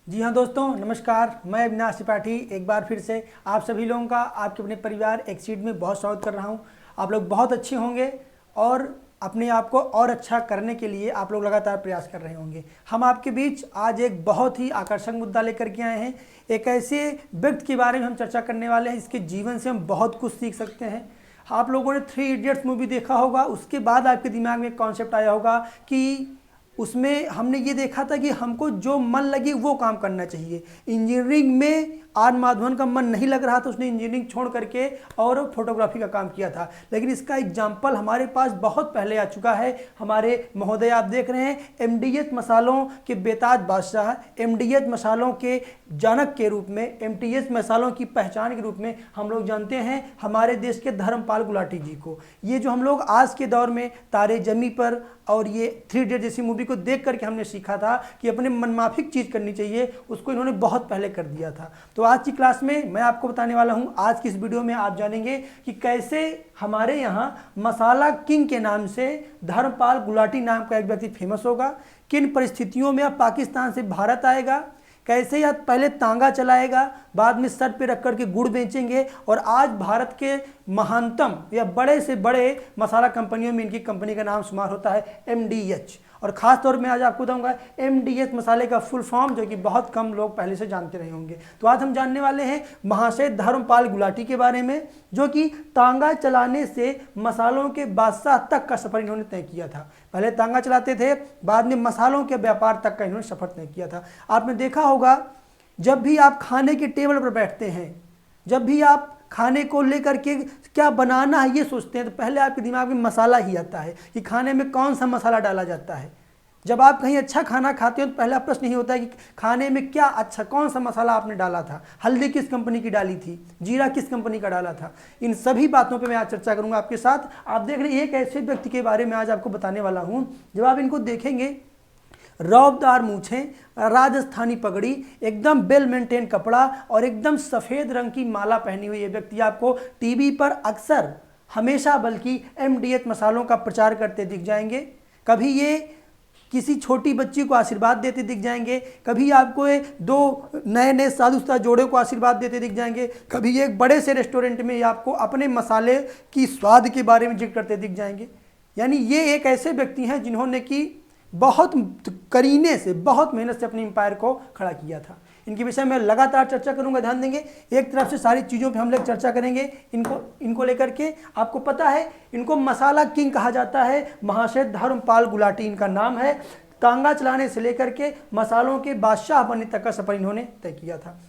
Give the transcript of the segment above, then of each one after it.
जी हाँ दोस्तों, नमस्कार। मैं अविनाश त्रिपाठी एक बार फिर से आप सभी लोगों का आपके अपने परिवार एक्सीड में बहुत स्वागत कर रहा हूँ। आप लोग बहुत अच्छे होंगे और अपने आप को और अच्छा करने के लिए आप लोग लगातार प्रयास कर रहे होंगे। हम आपके बीच आज एक बहुत ही आकर्षक मुद्दा लेकर के आए हैं। एक ऐसे व्यक्ति के बारे में हम चर्चा करने वाले हैं, इसके जीवन से हम बहुत कुछ सीख सकते हैं। आप लोगों ने 3 इडियट्स मूवी देखा होगा, उसके बाद आपके दिमाग में एक कॉन्सेप्ट आया होगा कि उसमें हमने ये देखा था कि हमको जो मन लगे वो काम करना चाहिए। इंजीनियरिंग में आर माधवन का मन नहीं लग रहा था, उसने इंजीनियरिंग छोड़ करके और फोटोग्राफी का काम किया था। लेकिन इसका एग्जाम्पल हमारे पास बहुत पहले आ चुका है। हमारे महोदय आप देख रहे हैं, एमडीएच मसालों के बेताज बादशाह, एमडीएच मसालों के जनक के रूप में, एमटीएच मसालों की पहचान के रूप में हम लोग जानते हैं हमारे देश के धर्मपाल गुलाटी जी को। ये जो हम लोग आज के दौर में तारे जमी पर और ये 3 इडियट जैसी मूवी को देख करके हमने सीखा था कि अपने मनमाफिक चीज़ करनी चाहिए, उसको इन्होंने बहुत पहले कर दिया था। तो आज की क्लास में मैं आपको बताने वाला हूं, आज की इस वीडियो में आप जानेंगे कि कैसे हमारे यहाँ मसाला किंग के नाम से धर्मपाल गुलाटी नाम का एक व्यक्ति फेमस होगा, किन परिस्थितियों में अब पाकिस्तान से भारत आएगा, कैसे यह पहले तांगा चलाएगा, बाद में सर पे रख करके गुड़ बेचेंगे और आज भारत के महानतम या बड़े से बड़े मसाला कंपनियों में इनकी कंपनी का नाम शुमार होता है एमडीएच। और ख़ास तौर में आज आपको बताऊंगा एमडीएच मसाले का फुल फॉर्म, जो कि बहुत कम लोग पहले से जानते रहे होंगे। तो आज हम जानने वाले हैं महाशय धर्मपाल गुलाटी के बारे में, जो कि तांगा चलाने से मसालों के बादशाह तक का सफ़र इन्होंने तय किया था। पहले तांगा चलाते थे, बाद में मसालों के व्यापार तक का इन्होंने सफ़र तय किया था। आपने देखा होगा, जब भी आप खाने के टेबल पर बैठते हैं, जब भी आप खाने को लेकर के क्या बनाना है ये सोचते हैं, तो पहले आपके दिमाग में मसाला ही आता है कि खाने में कौन सा मसाला डाला जाता है। जब आप कहीं अच्छा खाना खाते हो तो पहला प्रश्न ये होता है कि खाने में क्या अच्छा, कौन सा मसाला आपने डाला था, हल्दी किस कंपनी की डाली थी, जीरा किस कंपनी का डाला था। इन सभी बातों पे मैं आज चर्चा करूंगा आपके साथ। आप देख रहे हैं एक ऐसे व्यक्ति के बारे में आज आपको बताने वाला हूं, जब आप इनको देखेंगे, रौबदार मूछें, राजस्थानी पगड़ी, एकदम वेल मेंटेन कपड़ा और एकदम सफ़ेद रंग की माला पहनी हुई ये व्यक्ति आपको टीवी पर अक्सर हमेशा बल्कि एमडीएच मसालों का प्रचार करते दिख जाएंगे। कभी ये किसी छोटी बच्ची को आशीर्वाद देते दिख जाएंगे, कभी आपको दो नए नए साधुस्ता जोड़े को आशीर्वाद देते दिख जाएंगे, कभी एक बड़े से रेस्टोरेंट में आपको अपने मसाले की स्वाद के बारे में जिक्र करते दिख जाएंगे। यानी ये एक ऐसे व्यक्ति हैं जिन्होंने कि बहुत करीने से, बहुत मेहनत से अपने एम्पायर को खड़ा किया था। इनके विषय में लगातार चर्चा करूंगा, ध्यान देंगे। एक तरफ से सारी चीज़ों पे हम लोग चर्चा करेंगे इनको लेकर के। आपको पता है इनको मसाला किंग कहा जाता है, महाशय धर्मपाल गुलाटी इनका नाम है। तांगा चलाने से लेकर के मसालों के बादशाह बनने तक का सफर इन्होंने तय किया था।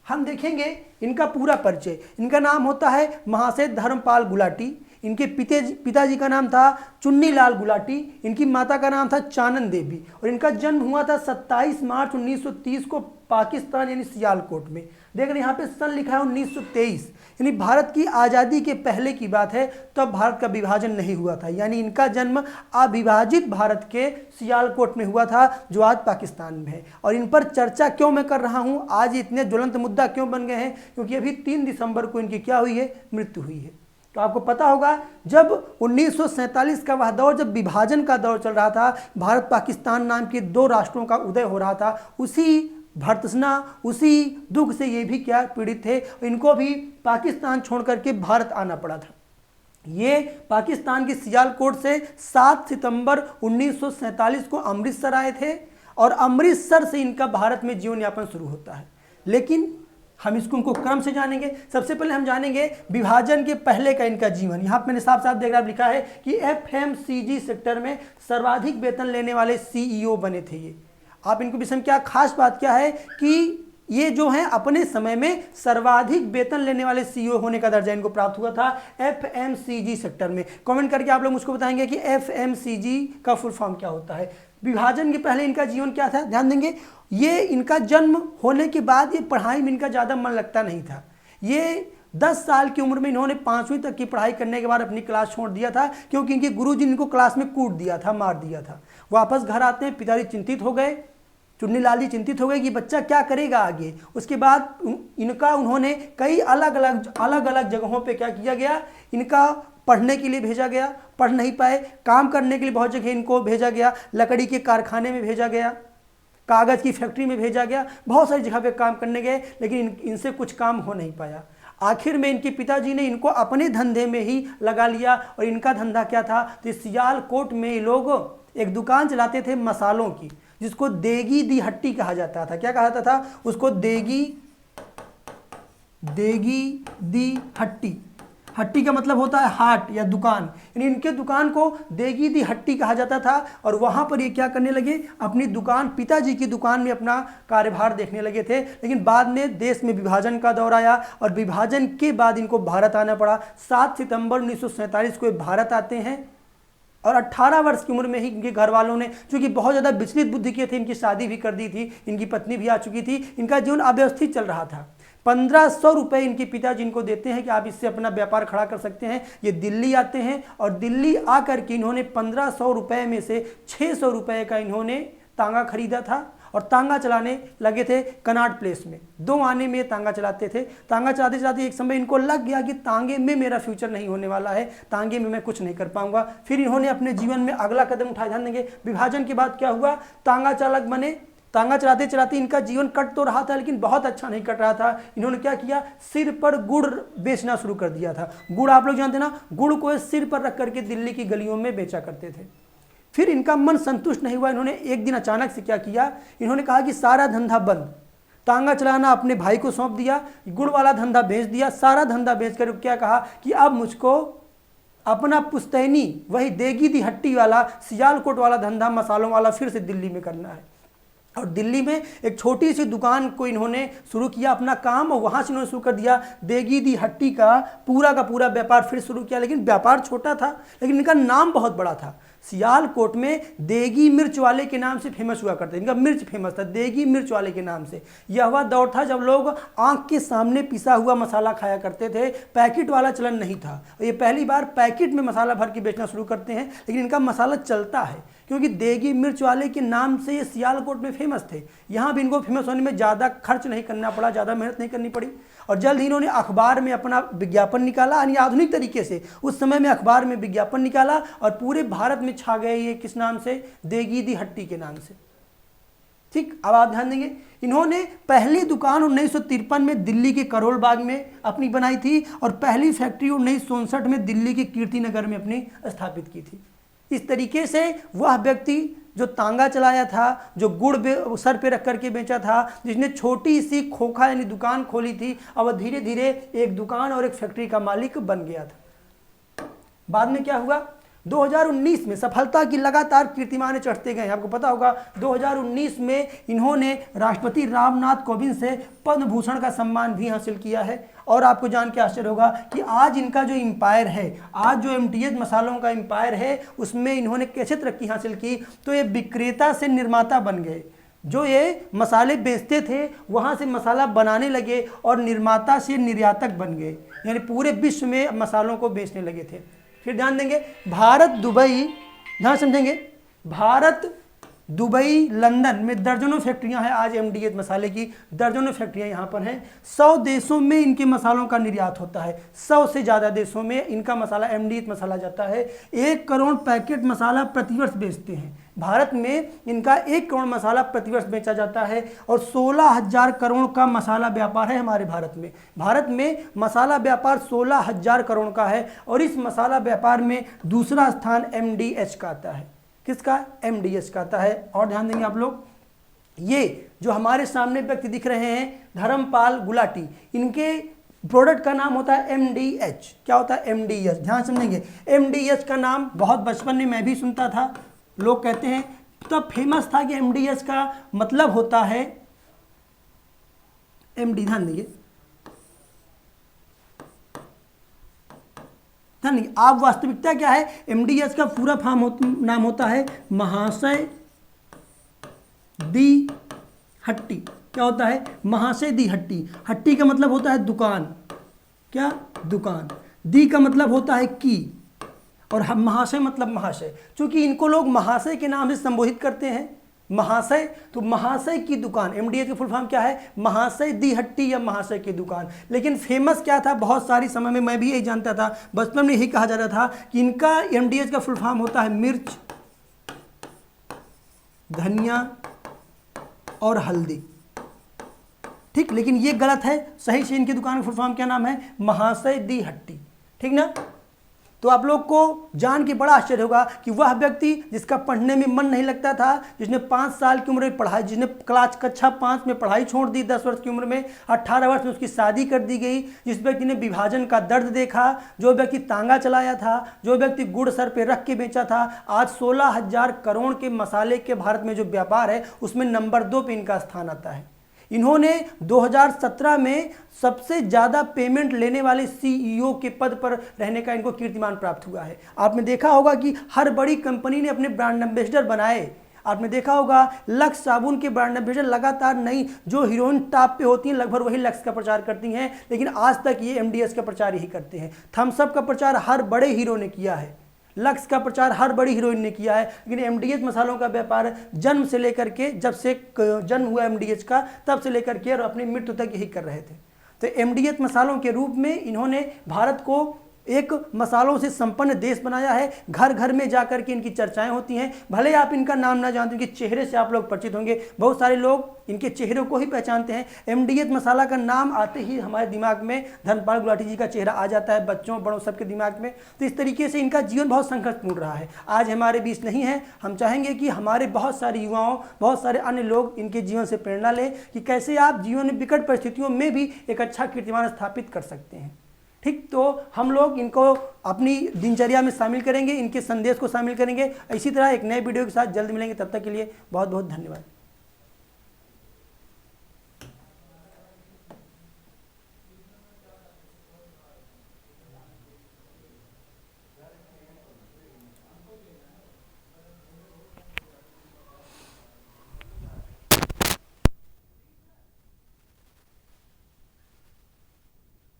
हम देखेंगे इनका पूरा परिचय। इनका नाम होता है महाशय धर्मपाल गुलाटी। इनके पिताजी का नाम था चुन्नीलाल गुलाटी, इनकी माता का नाम था चानन देवी और इनका जन्म हुआ था 27 मार्च 1930 को पाकिस्तान यानी सियालकोट में। देख रहे हैं यहाँ पे सन लिखा है 1923, यानी भारत की आज़ादी के पहले की बात है, तब भारत का विभाजन नहीं हुआ था। यानी इनका जन्म अविभाजित भारत के सियालकोट में हुआ था, जो आज पाकिस्तान में है। और इन पर चर्चा क्यों मैं कर रहा हूँ, आज इतने ज्वलंत मुद्दा क्यों बन गए हैं, क्योंकि अभी 3 दिसंबर को इनकी क्या हुई है, मृत्यु हुई है। तो आपको पता होगा जब 1947 का वह दौर, जब विभाजन का दौर चल रहा था, भारत पाकिस्तान नाम के 2 राष्ट्रों का उदय हो रहा था, उसी भर्त्सना, उसी दुख से ये भी क्या पीड़ित थे। इनको भी पाकिस्तान छोड़ करके भारत आना पड़ा था। ये पाकिस्तान के सियालकोट से 7 सितंबर 1947 को अमृतसर आए थे और अमृतसर से इनका भारत में जीवन यापन शुरू होता है। लेकिन हम उनको क्रम से जानेंगे। सबसे पहले हम जानेंगे विभाजन के पहले का इनका जीवन। यहाँ पर मैंने साफ साफ देख रहा लिखा है कि एफएमसीजी सेक्टर में सर्वाधिक वेतन लेने वाले सीईओ बने थे ये। आप इनको विषय में क्या खास बात क्या है कि ये जो हैं अपने समय में सर्वाधिक वेतन लेने वाले सीईओ होने का दर्जा इनको प्राप्त हुआ था एफएमसीजी सेक्टर में। कमेंट करके आप लोग मुझको बताएंगे कि एफएमसीजी का फुल फॉर्म क्या होता है। विभाजन के पहले इनका जीवन क्या था, ध्यान देंगे। ये इनका जन्म होने के बाद ये पढ़ाई में इनका ज़्यादा मन लगता नहीं था। ये 10 साल की उम्र में इन्होंने 5वीं तक की पढ़ाई करने के बाद अपनी क्लास छोड़ दिया था, क्योंकि इनके गुरुजी ने इनको क्लास में कूट दिया था, मार दिया था। वापस घर आते हैं, पिताजी चिंतित हो गए, चुन्नीलाल जी चिंतित हो गए कि बच्चा क्या करेगा आगे। उसके बाद उन्होंने कई अलग अलग जगहों पे क्या किया गया, इनका पढ़ने के लिए भेजा गया, पढ़ नहीं पाए, काम करने के लिए बहुत जगह इनको भेजा गया, लकड़ी के कारखाने में भेजा गया, कागज़ की फैक्ट्री में भेजा गया, बहुत सारी जगह पे काम करने गए, लेकिन इनसे कुछ काम हो नहीं पाया। आखिर में इनके पिताजी ने इनको अपने धंधे में ही लगा लिया। और इनका धंधा क्या था, तो सियालकोट में ये लोग एक दुकान चलाते थे मसालों की, जिसको देगी दी हट्टी कहा जाता था। क्या कहा जाता था उसको? देगी दी हट्टी। हट्टी का मतलब होता है हाट या दुकान, यानी इनके दुकान को देगी दी हट्टी कहा जाता था। और वहाँ पर ये क्या करने लगे, अपनी दुकान, पिताजी की दुकान में अपना कार्यभार देखने लगे थे। लेकिन बाद में देश में विभाजन का दौर आया और विभाजन के बाद इनको भारत आना पड़ा। 7 सितंबर 1947 को भारत आते हैं और 18 वर्ष की उम्र में ही इनके घर वालों ने, चूँकि बहुत ज़्यादा विचलित बुद्धि के थे, इनकी शादी भी कर दी थी, इनकी पत्नी भी आ चुकी थी, इनका जीवन अव्यवस्थित चल रहा था। 1500 रुपये इनके पिताजी इनको देते हैं कि आप इससे अपना व्यापार खड़ा कर सकते हैं। ये दिल्ली आते हैं और दिल्ली आकर के इन्होंने 1500 रुपये में से 600 रुपये का इन्होंने तांगा खरीदा था और तांगा चलाने लगे थे कनाट प्लेस में। 2 आने में तांगा चलाते थे। तांगा चलाते चलाते एक समय इनको लग गया कि तांगे में मेरा फ्यूचर नहीं होने वाला है, तांगे में मैं कुछ नहीं कर पाऊंगा। फिर इन्होंने अपने जीवन में अगला कदम उठाया। ध्यान देंगे, विभाजन के बाद क्या हुआ, तांगा चालक बने। तांगा चलाते चलाते इनका जीवन कट तो रहा था, लेकिन बहुत अच्छा नहीं कट रहा था। इन्होंने क्या किया, सिर पर गुड़ बेचना शुरू कर दिया था। गुड़ आप लोग जानते ना, गुड़ को सिर पर रख करके दिल्ली की गलियों में बेचा करते थे। फिर इनका मन संतुष्ट नहीं हुआ। इन्होंने एक दिन अचानक से क्या किया, इन्होंने कहा कि सारा धंधा बंद, तांगा चलाना अपने भाई को सौंप दिया, गुड़ वाला धंधा बेच दिया। सारा धंधा बेचकर क्या कहा कि अब मुझको अपना पुश्तैनी, वही देगी दी हट्टी वाला, सियालकोट वाला धंधा, मसालों वाला फिर से दिल्ली में करना है। और दिल्ली में एक छोटी सी दुकान को इन्होंने शुरू किया अपना काम, और वहाँ से इन्होंने शुरू कर दिया देगी दी हट्टी का पूरा व्यापार फिर शुरू किया। लेकिन व्यापार छोटा था, लेकिन इनका नाम बहुत बड़ा था। सियालकोट में देगी मिर्च वाले के नाम से फेमस हुआ करते, इनका मिर्च फेमस था देगी मिर्च वाले के नाम से। यह वह दौर था जब लोग आंख के सामने पिसा हुआ मसाला खाया करते थे, पैकेट वाला चलन नहीं था। ये पहली बार पैकेट में मसाला भर के बेचना शुरू करते हैं, लेकिन इनका मसाला चलता है क्योंकि देगी मिर्च वाले के नाम से ये सियालकोट में फेमस थे। यहाँ भी इनको फेमस होने में ज़्यादा खर्च नहीं करना पड़ा, ज़्यादा मेहनत नहीं करनी पड़ी। और जल्द ही इन्होंने अखबार में अपना विज्ञापन निकाला, यानी आधुनिक तरीके से उस समय में अखबार में विज्ञापन निकाला और पूरे भारत में छा गए ये किस नाम से, देगी दी हट्टी के नाम से। ठीक, अब आप ध्यान देंगे, इन्होंने पहली दुकान 1953 में दिल्ली के करोल बाग में अपनी बनाई थी और पहली फैक्ट्री 1964 में दिल्ली के कीर्ति नगर में अपनी स्थापित की थी। इस तरीके से वह व्यक्ति जो तांगा चलाया था, जो गुड़ सर पे रख करके बेचा था, जिसने छोटी सी खोखा यानी दुकान खोली थी, अब धीरे धीरे एक दुकान और एक फैक्ट्री का मालिक बन गया था। बाद में क्या हुआ, 2019 में सफलता की लगातार कीर्तिमाने चढ़ते गए। आपको पता होगा 2019 में इन्होंने राष्ट्रपति रामनाथ कोविंद से पद्म भूषण का सम्मान भी हासिल किया है। और आपको जान के आश्चर्य होगा कि आज इनका जो एम्पायर है, आज जो एमटीएच मसालों का एम्पायर है, उसमें इन्होंने कैसे तरक्की हासिल की, तो ये विक्रेता से निर्माता बन गए। जो ये मसाले बेचते थे वहाँ से मसाला बनाने लगे और निर्माता से निर्यातक बन गए, यानी पूरे विश्व में मसालों को बेचने लगे थे। फिर ध्यान देंगे, भारत, दुबई, ध्यान समझेंगे, भारत, दुबई, लंदन में दर्जनों फैक्ट्रियां हैं आज एमडीएच मसाले की, दर्जनों फैक्ट्रियां यहाँ पर हैं। 100 देशों में इनके मसालों का निर्यात होता है, 100 से ज़्यादा देशों में इनका मसाला, एमडीएच मसाला जाता है। 1 करोड़ पैकेट मसाला प्रतिवर्ष बेचते हैं। भारत में इनका 1 करोड़ मसाला प्रतिवर्ष बेचा जाता है और 16,000 करोड़ का मसाला व्यापार है हमारे भारत में। भारत में मसाला व्यापार 16,000 करोड़ का है और इस मसाला व्यापार में दूसरा स्थान एमडीएच का आता है। किसका? एमडीएच का आता है। और ध्यान देंगे आप लोग, ये जो हमारे सामने व्यक्ति दिख रहे हैं धर्मपाल गुलाटी, इनके प्रोडक्ट का नाम होता है एमडीएच। क्या होता है? एमडीएच। ध्यान समझेंगे, एमडीएच का नाम बहुत बचपन में मैं भी सुनता था। लोग कहते हैं तब फेमस था कि एमडीएच का मतलब होता है एमडी। ध्यान देंगे, आप वास्तविकता क्या है, एमडीएच का पूरा नाम होता है महाशय दी हट्टी। क्या होता है? महाशय दी हट्टी। हट्टी का मतलब होता है दुकान। क्या? दुकान। दी का मतलब होता है की, और महाशय मतलब महाशय। चूंकि इनको लोग महाशय के नाम से संबोधित करते हैं, महाशय, तो महाशय की दुकान, एमडीएच की फुल फॉर्म क्या है? महाशय दी हट्टी या महाशय की दुकान। लेकिन फेमस क्या था, बहुत सारी समय में मैं भी यही जानता था, बचपन में यही कहा जाता था कि इनका एमडीएच का फुल फॉर्म होता है मिर्च, धनिया, और हल्दी। ठीक, लेकिन ये गलत है। सही से इनकी दुकान का फुल फॉर्म क्या नाम है? महाशय दी हट्टी। ठीक ना? तो आप लोग को जान के बड़ा आश्चर्य होगा कि वह व्यक्ति जिसका पढ़ने में मन नहीं लगता था, जिसने 5 साल की उम्र में पढ़ाई, जिसने कक्षा 5 में पढ़ाई छोड़ दी, 10 वर्ष की उम्र में, 18 वर्ष में उसकी शादी कर दी गई, जिस व्यक्ति ने विभाजन का दर्द देखा, जो व्यक्ति तांगा चलाया था, जो व्यक्ति गुड़ सर पे रख के बेचा था, आज 16,000 करोड़ के मसाले के भारत में जो व्यापार है उसमें नंबर 2 पे इनका स्थान आता है। इन्होंने 2017 में सबसे ज़्यादा पेमेंट लेने वाले सीईओ के पद पर रहने का इनको कीर्तिमान प्राप्त हुआ है। आपने देखा होगा कि हर बड़ी कंपनी ने अपने ब्रांड एम्बेसडर बनाए। आपने देखा होगा लक्स साबुन के ब्रांड एम्बेसडर लगातार नई जो हीरोइन टॉप पे होती हैं लगभग वही लक्स का प्रचार करती हैं, लेकिन आज तक ये एमडीएच का प्रचार यही करते हैं। थम्स अप का प्रचार हर बड़े हीरो ने किया है, लक्स का प्रचार हर बड़ी हीरोइन ने किया है, लेकिन एमडीएच मसालों का व्यापार जन्म से लेकर के, जब से जन्म हुआ एमडीएच का तब से लेकर के और अपनी मृत्यु तक यही कर रहे थे। तो एमडीएच मसालों के रूप में इन्होंने भारत को एक मसालों से संपन्न देश बनाया है। घर घर में जाकर के इनकी चर्चाएं होती हैं। भले आप इनका नाम ना जानते, इनके चेहरे से आप लोग परिचित होंगे। बहुत सारे लोग इनके चेहरे को ही पहचानते हैं। एमडीएच मसाला का नाम आते ही हमारे दिमाग में धर्मपाल गुलाटी जी का चेहरा आ जाता है, बच्चों बड़ों सबके दिमाग में। तो इस तरीके से इनका जीवन बहुत संघर्षपूर्ण रहा है। आज हमारे बीच नहीं है। हम चाहेंगे कि हमारे बहुत सारे युवाओं, बहुत सारे अन्य लोग इनके जीवन से प्रेरणा लें कि कैसे आप जीवन में विकट परिस्थितियों में भी एक अच्छा कीर्तिमान स्थापित कर सकते हैं। ठीक, तो हम लोग इनको अपनी दिनचर्या में शामिल करेंगे, इनके संदेश को शामिल करेंगे। इसी तरह एक नए वीडियो के साथ जल्द मिलेंगे। तब तक के लिए बहुत बहुत धन्यवाद।